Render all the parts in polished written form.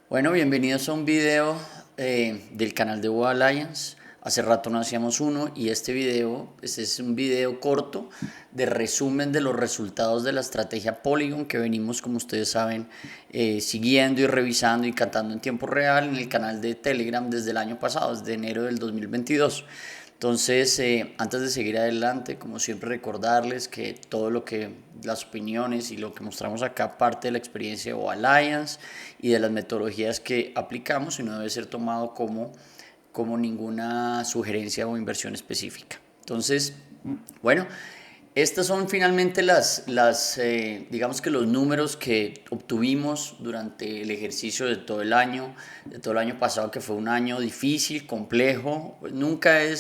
Bueno, bienvenidos a un video del canal de Boa Alliance. Hace rato no hacíamos uno y este video pues, es un video corto de resumen de los resultados de la estrategia Polygon que venimos, como ustedes saben, siguiendo y revisando y cantando en tiempo real en el canal de Telegram desde el año pasado, desde enero del 2022. Entonces, antes de seguir adelante, como siempre, recordarles que todo lo que las opiniones y lo que mostramos acá parte de la experiencia de O Alliance y de las metodologías que aplicamos y no debe ser tomado como ninguna sugerencia o inversión específica. Entonces, bueno, estas son finalmente digamos que los números que obtuvimos durante el ejercicio de todo el año pasado, que fue un año difícil, complejo. Pues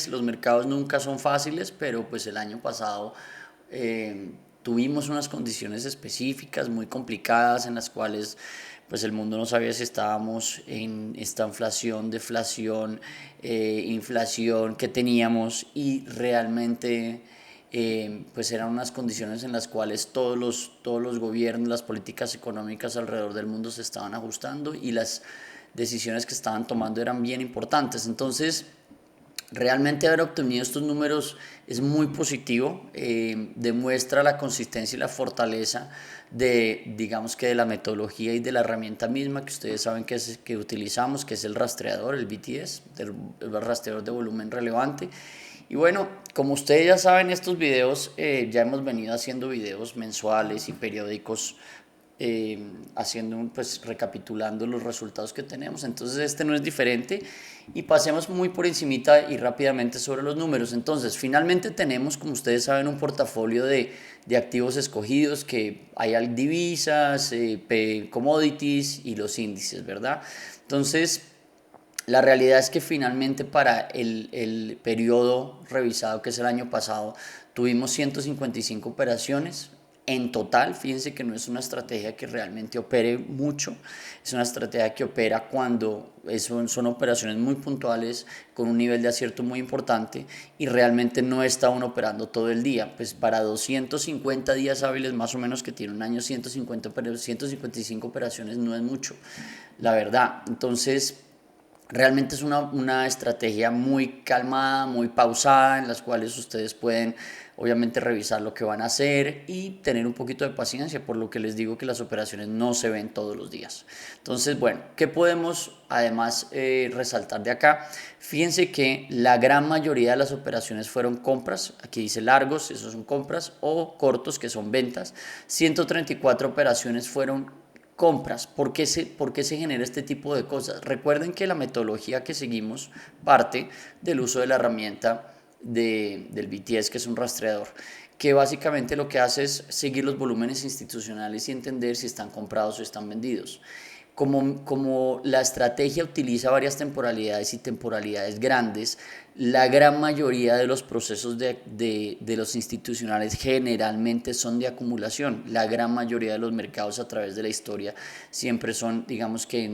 los mercados nunca son fáciles, pero pues el año pasado tuvimos unas condiciones específicas muy complicadas en las cuales pues el mundo no sabía si estábamos en esta inflación, deflación, inflación que teníamos y realmente pues eran unas condiciones en las cuales todos los gobiernos, las políticas económicas alrededor del mundo se estaban ajustando y las decisiones que estaban tomando eran bien importantes. Entonces, realmente haber obtenido estos números es muy positivo, demuestra la consistencia y la fortaleza digamos que de la metodología y de la herramienta misma que ustedes saben que utilizamos, que es el rastreador, el BTS, el rastreador de volumen relevante. Y bueno, como ustedes ya saben, estos videos ya hemos venido haciendo videos mensuales y periódicos pues recapitulando los resultados que tenemos. Entonces este no es diferente y pasemos muy por encimita y rápidamente sobre los números. Entonces finalmente tenemos, como ustedes saben, un portafolio de activos escogidos que hay divisas, commodities y los índices, ¿verdad? Entonces la realidad es que finalmente para el periodo revisado, que es el año pasado, tuvimos 155 operaciones en total. Fíjense que no es una estrategia que realmente opere mucho, es una estrategia que opera cuando son operaciones muy puntuales, con un nivel de acierto muy importante y realmente no está uno operando todo el día. Pues para 250 días hábiles más o menos que tiene un año, 155 operaciones no es mucho, la verdad. Entonces realmente es una estrategia muy calmada, muy pausada, en las cuales ustedes pueden obviamente revisar lo que van a hacer y tener un poquito de paciencia, por lo que les digo que las operaciones no se ven todos los días. Entonces, bueno, ¿qué podemos además resaltar de acá? Fíjense que la gran mayoría de las operaciones fueron compras, aquí dice largos, esos son compras, o cortos, que son ventas. 134 operaciones fueron compras. Por qué se genera este tipo de cosas? Recuerden que la metodología que seguimos parte del uso de la herramienta del BTS, que es un rastreador, que básicamente lo que hace es seguir los volúmenes institucionales y entender si están comprados o están vendidos. Como la estrategia utiliza varias temporalidades y temporalidades grandes, la gran mayoría de los procesos de los institucionales generalmente son de acumulación. La gran mayoría de los mercados a través de la historia siempre son, digamos que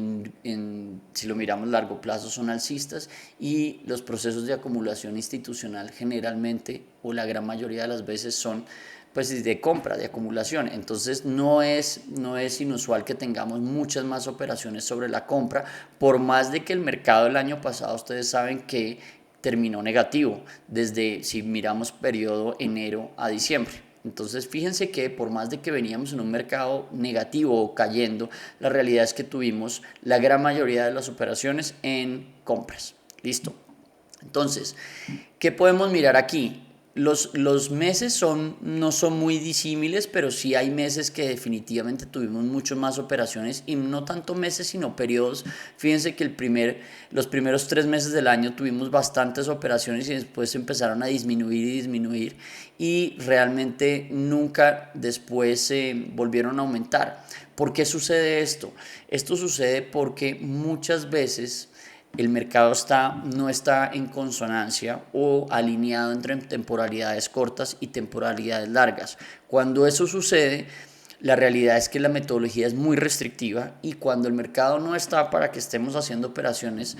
si lo miramos a largo plazo, son alcistas y los procesos de acumulación institucional generalmente o la gran mayoría de las veces son pues de compra, de acumulación. Entonces no es inusual que tengamos muchas más operaciones sobre la compra, por más de que el mercado el año pasado ustedes saben que terminó negativo, desde si miramos periodo enero a diciembre. Entonces fíjense que por más de que veníamos en un mercado negativo o cayendo, la realidad es que tuvimos la gran mayoría de las operaciones en compras. Listo. Entonces, ¿qué podemos mirar aquí? Los meses no son muy disímiles, pero sí hay meses que definitivamente tuvimos mucho más operaciones y no tanto meses, sino periodos. Fíjense que los primeros 3 meses del año tuvimos bastantes operaciones y después empezaron a disminuir y disminuir y realmente nunca después se volvieron a aumentar. ¿Por qué sucede esto? Esto sucede porque muchas veces el mercado no está en consonancia o alineado entre temporalidades cortas y temporalidades largas. Cuando eso sucede, la realidad es que la metodología es muy restrictiva y cuando el mercado no está para que estemos haciendo operaciones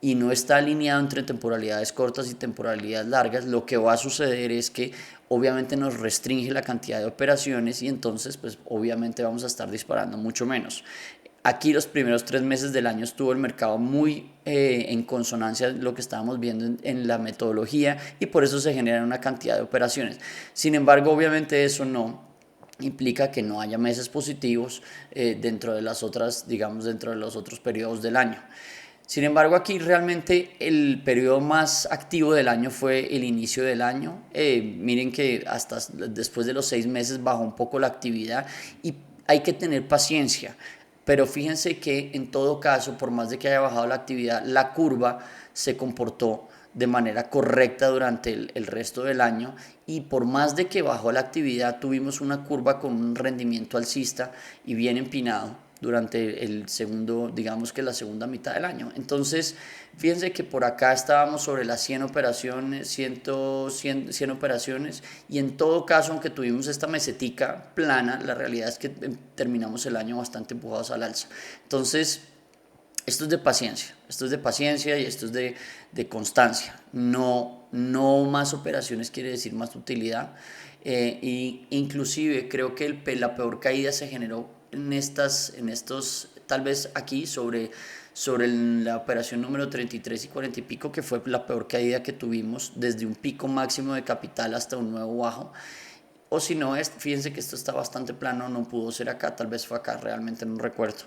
y no está alineado entre temporalidades cortas y temporalidades largas, lo que va a suceder es que obviamente nos restringe la cantidad de operaciones y entonces pues obviamente vamos a estar disparando mucho menos. Aquí los primeros 3 meses del año estuvo el mercado muy en consonancia de lo que estábamos viendo en la metodología y por eso se generan una cantidad de operaciones. Sin embargo, obviamente eso no implica que no haya meses positivos dentro de las otras, digamos, dentro de los otros periodos del año. Sin embargo, aquí realmente el periodo más activo del año fue el inicio del año. Miren que hasta después de los 6 meses bajó un poco la actividad y hay que tener paciencia. Pero fíjense que en todo caso, por más de que haya bajado la actividad, la curva se comportó de manera correcta durante el resto del año y por más de que bajó la actividad, tuvimos una curva con un rendimiento alcista y bien empinado durante el segundo, digamos que la segunda mitad del año. Entonces, fíjense que por acá estábamos sobre las 100 operaciones, 100 operaciones, y en todo caso, aunque tuvimos esta mesetica plana, la realidad es que terminamos el año bastante empujados al alza. Entonces, esto es de paciencia y esto es de constancia. No más operaciones quiere decir más utilidad. Y inclusive creo que la peor caída se generó en estos, tal vez aquí sobre la operación número 33 y 40 y pico, que fue la peor caída que tuvimos desde un pico máximo de capital hasta un nuevo bajo. O si no, fíjense que esto está bastante plano, no pudo ser acá, tal vez fue acá, realmente no recuerdo.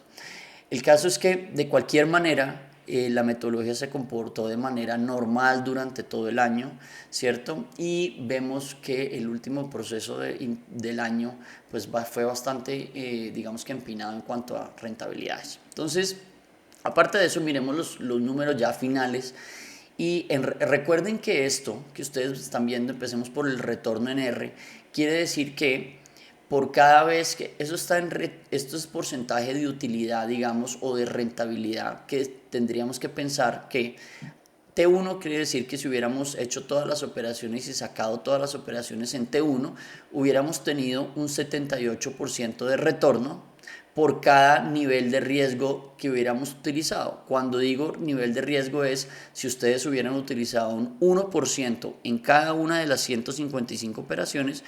El caso es que de cualquier manera la metodología se comportó de manera normal durante todo el año, ¿cierto? Y vemos que el último proceso del año pues fue bastante, digamos que empinado en cuanto a rentabilidades. Entonces, aparte de eso, miremos los números ya finales. Y recuerden que esto que ustedes están viendo, empecemos por el retorno en R, quiere decir que por cada vez que eso está esto es porcentaje de utilidad, digamos, o de rentabilidad, que tendríamos que pensar que T1 quiere decir que si hubiéramos hecho todas las operaciones y sacado todas las operaciones en T1, hubiéramos tenido un 78% de retorno por cada nivel de riesgo que hubiéramos utilizado. Cuando digo nivel de riesgo es si ustedes hubieran utilizado un 1% en cada una de las 155 operaciones,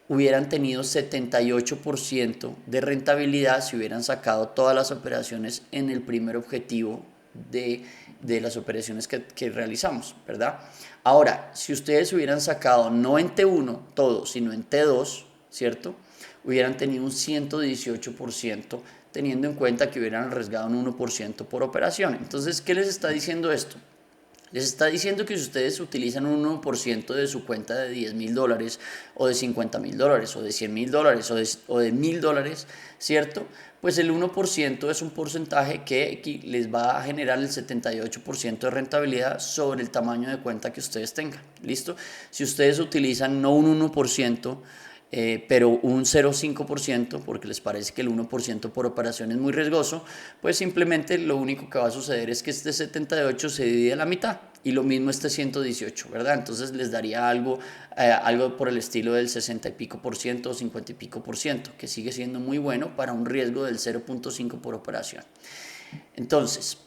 hubieran tenido 78% de rentabilidad si hubieran sacado todas las operaciones en el primer objetivo de las operaciones que realizamos, ¿verdad? Ahora, si ustedes hubieran sacado no en T1 todo, sino en T2, ¿cierto? Hubieran tenido un 118%, teniendo en cuenta que hubieran arriesgado un 1% por operación. Entonces, ¿qué les está diciendo esto? Les está diciendo que si ustedes utilizan un 1% de su cuenta de $10,000 o de $50,000 o de $100,000 o de $1,000, ¿cierto? Pues el 1% es un porcentaje que les va a generar el 78% de rentabilidad sobre el tamaño de cuenta que ustedes tengan. ¿Listo? Si ustedes utilizan no un 1%, pero un 0,5% porque les parece que el 1% por operación es muy riesgoso, pues simplemente lo único que va a suceder es que este 78 se divide a la mitad y lo mismo este 118, ¿verdad? Entonces les daría algo por el estilo del 60 y pico por ciento o 50 y pico por ciento, que sigue siendo muy bueno para un riesgo del 0,5 por operación. Entonces,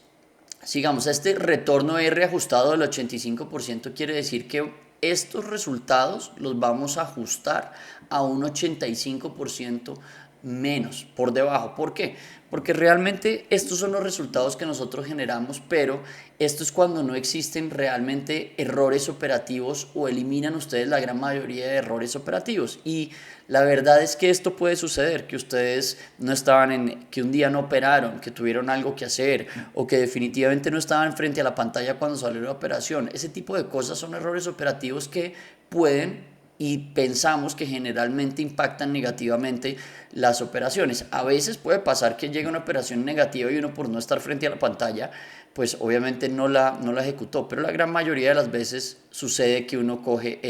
sigamos, este retorno R ajustado del 85% quiere decir que estos resultados los vamos a ajustar a un 85% menos, por debajo. ¿Por qué? Porque realmente estos son los resultados que nosotros generamos, pero esto es cuando no existen realmente errores operativos o eliminan ustedes la gran mayoría de errores operativos. Y la verdad es que esto puede suceder, que ustedes no estaban que un día no operaron, que tuvieron algo que hacer o que definitivamente no estaban frente a la pantalla cuando salió la operación. Ese tipo de cosas son errores operativos que pueden y pensamos que generalmente impactan negativamente las operaciones. A veces puede pasar que llegue una operación negativa y uno por no estar frente a la pantalla, pues obviamente no la ejecutó, pero la gran mayoría de las veces sucede que uno coge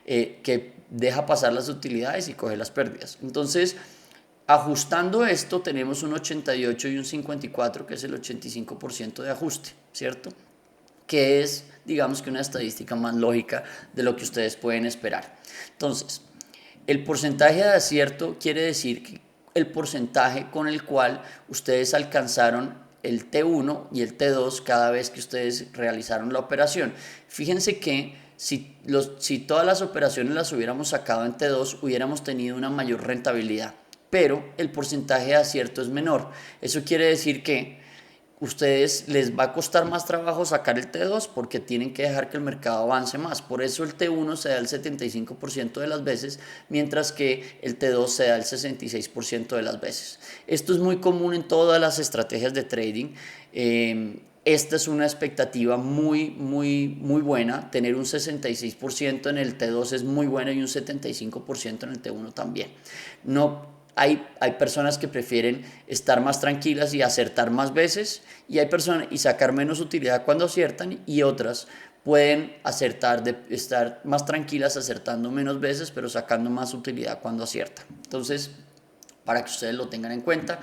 que deja pasar las utilidades y coge las pérdidas. Entonces, ajustando esto tenemos un 88 y un 54, que es el 85% de ajuste, ¿cierto? Que es, digamos que una estadística más lógica de lo que ustedes pueden esperar. Entonces, el porcentaje de acierto quiere decir que el porcentaje con el cual ustedes alcanzaron el T1 y el T2 cada vez que ustedes realizaron la operación. Fíjense que si todas las operaciones las hubiéramos sacado en T2, hubiéramos tenido una mayor rentabilidad. pero el porcentaje de acierto es menor. Eso quiere decir que ustedes les va a costar más trabajo sacar el T2 porque tienen que dejar que el mercado avance más. Por eso el T1 se da el 75% de las veces, mientras que el T2 se da el 66% de las veces. Esto es muy común en todas las estrategias de trading. Esta es una expectativa muy buena. Tener un 66% en el T2 es muy bueno y un 75% en el T1 también. No hay personas que prefieren estar más tranquilas y acertar más veces y sacar menos utilidad cuando aciertan, y otras pueden acertar, estar más tranquilas acertando menos veces pero sacando más utilidad cuando aciertan. Entonces, para que ustedes lo tengan en cuenta.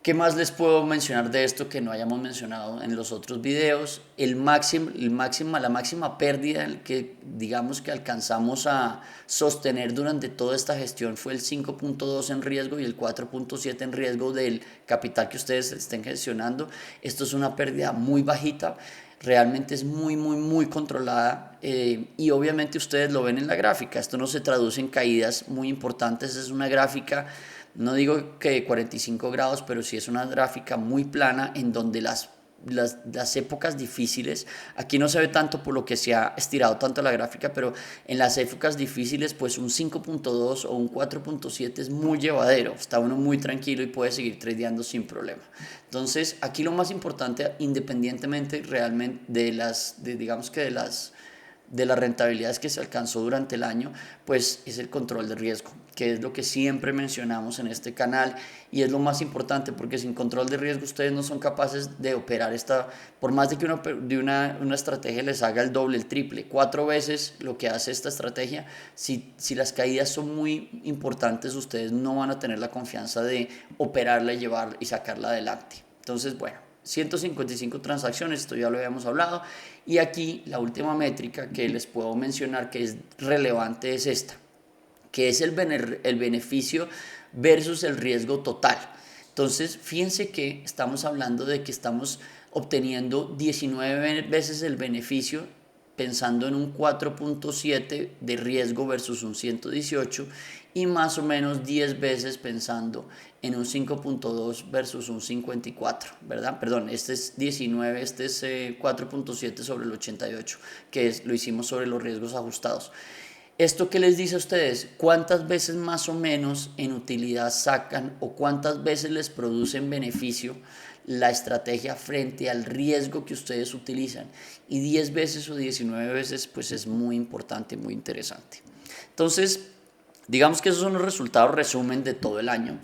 ¿Qué más les puedo mencionar de esto que no hayamos mencionado en los otros videos? La máxima pérdida que digamos que alcanzamos a sostener durante toda esta gestión fue el 5.2 en riesgo y el 4.7 en riesgo del capital que ustedes estén gestionando. Esto es una pérdida muy bajita, realmente es muy controlada, y obviamente ustedes lo ven en la gráfica. Esto no se traduce en caídas muy importantes, es una gráfica, no digo que de 45 grados, pero sí es una gráfica muy plana en donde las épocas difíciles, aquí no se ve tanto por lo que se ha estirado tanto la gráfica, pero en las épocas difíciles pues un 5.2 o un 4.7 es muy llevadero, está uno muy tranquilo y puede seguir tradeando sin problema. Entonces aquí lo más importante, independientemente realmente de las rentabilidades que se alcanzó durante el año, pues es el control de riesgo, que es lo que siempre mencionamos en este canal y es lo más importante, porque sin control de riesgo ustedes no son capaces de operar por más de que una estrategia les haga el doble, el triple, 4 veces lo que hace esta estrategia. Si las caídas son muy importantes, ustedes no van a tener la confianza de operarla y sacarla adelante. Entonces, bueno, 155 transacciones, esto ya lo habíamos hablado, y aquí la última métrica que les puedo mencionar que es relevante es esta, que es el beneficio versus el riesgo total. Entonces, fíjense que estamos hablando de que estamos obteniendo 19 veces el beneficio pensando en un 4.7 de riesgo versus un 118, y más o menos 10 veces pensando en un 5.2 versus un 54, ¿verdad? Perdón, este es 19, este es 4.7 sobre el 88, lo hicimos sobre los riesgos ajustados. ¿Esto qué les dice a ustedes? ¿Cuántas veces más o menos en utilidad sacan o cuántas veces les producen beneficio la estrategia frente al riesgo que ustedes utilizan? Y 10 veces o 19 veces pues es muy importante, muy interesante. Entonces, digamos que esos son los resultados resumen de todo el año.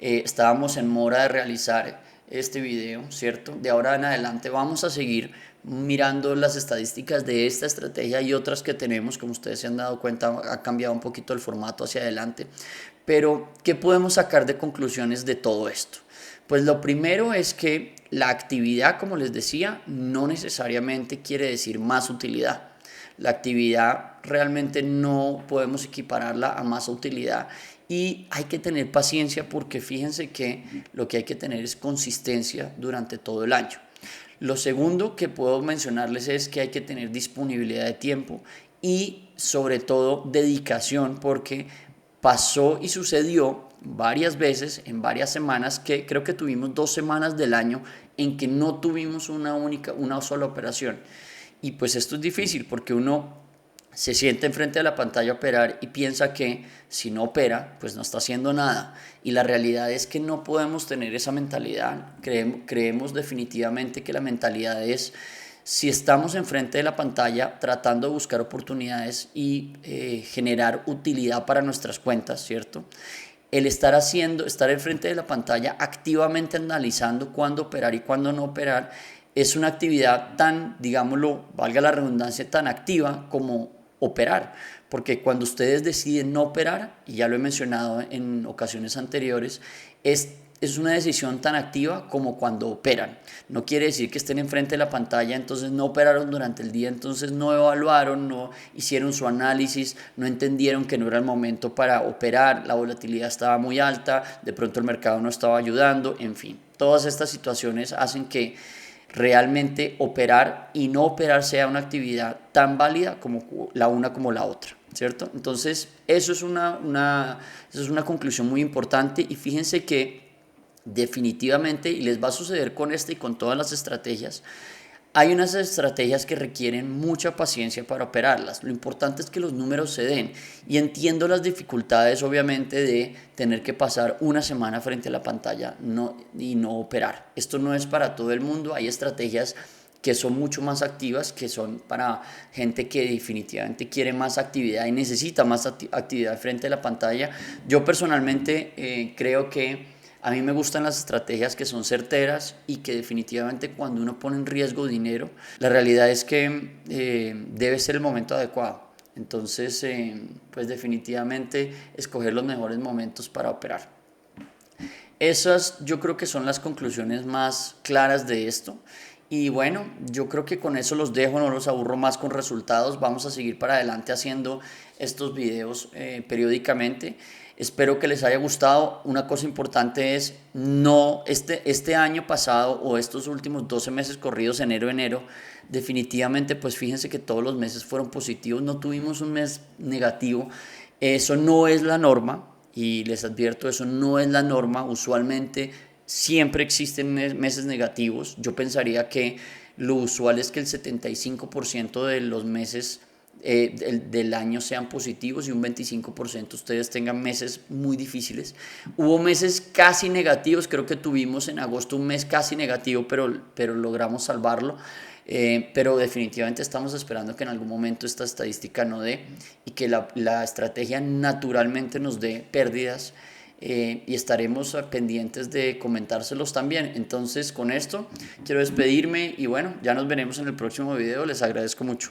Estábamos en mora de realizar este video, ¿cierto? De ahora en adelante vamos a seguir mirando las estadísticas de esta estrategia y otras que tenemos. Como ustedes se han dado cuenta, ha cambiado un poquito el formato hacia adelante. Pero, ¿qué podemos sacar de conclusiones de todo esto? Pues lo primero es que la actividad, como les decía, no necesariamente quiere decir más utilidad. La actividad realmente no podemos equipararla a más utilidad y hay que tener paciencia, porque fíjense que lo que hay que tener es consistencia durante todo el año. Lo segundo que puedo mencionarles es que hay que tener disponibilidad de tiempo y sobre todo dedicación, porque pasó y sucedió varias veces en varias semanas que creo que tuvimos 2 semanas del año en que no tuvimos una sola operación. Y pues esto es difícil porque uno se siente enfrente de la pantalla a operar y piensa que si no opera, pues no está haciendo nada. Y la realidad es que no podemos tener esa mentalidad. Creemos definitivamente que la mentalidad es, si estamos enfrente de la pantalla tratando de buscar oportunidades y generar utilidad para nuestras cuentas, ¿cierto? El estar enfrente de la pantalla activamente analizando cuándo operar y cuándo no operar es una actividad tan, digámoslo, valga la redundancia, tan activa como operar. Porque cuando ustedes deciden no operar, y ya lo he mencionado en ocasiones anteriores, es una decisión tan activa como cuando operan. No quiere decir que estén enfrente de la pantalla, entonces no operaron durante el día, entonces no evaluaron, no hicieron su análisis, no entendieron que no era el momento para operar, la volatilidad estaba muy alta, de pronto el mercado no estaba ayudando, en fin. Todas estas situaciones hacen que realmente operar y no operar sea una actividad tan válida como la una como la otra. ¿cierto? Entonces, eso es una conclusión muy importante y fíjense que definitivamente, y les va a suceder con esta y con todas las estrategias, hay unas estrategias que requieren mucha paciencia para operarlas. Lo importante es que los números se den y entiendo las dificultades obviamente de tener que pasar una semana frente a la pantalla y no operar. Esto no es para todo el mundo, hay estrategias que son mucho más activas, que son para gente que definitivamente quiere más actividad y necesita más actividad frente a la pantalla. Yo personalmente creo que a mí me gustan las estrategias que son certeras y que definitivamente cuando uno pone en riesgo dinero, la realidad es que debe ser el momento adecuado. Entonces, pues definitivamente escoger los mejores momentos para operar. Esas yo creo que son las conclusiones más claras de esto. Y bueno, yo creo que con eso los dejo, no los aburro más con resultados. Vamos a seguir para adelante haciendo estos videos periódicamente. Espero que les haya gustado. Una cosa importante es, no, este año pasado o estos últimos 12 meses corridos, enero, definitivamente pues fíjense que todos los meses fueron positivos, no tuvimos un mes negativo. Eso no es la norma y les advierto, eso no es la norma. Usualmente siempre existen meses negativos. Yo pensaría que lo usual es que el 75% de los meses del año sean positivos y un 25% ustedes tengan meses muy difíciles. Hubo meses casi negativos, creo que tuvimos en agosto un mes casi negativo, pero logramos salvarlo. Pero definitivamente estamos esperando que en algún momento esta estadística no dé y que la estrategia naturalmente nos dé pérdidas, y estaremos pendientes de comentárselos también. Entonces con esto quiero despedirme y bueno, ya nos veremos en el próximo video. Les agradezco mucho.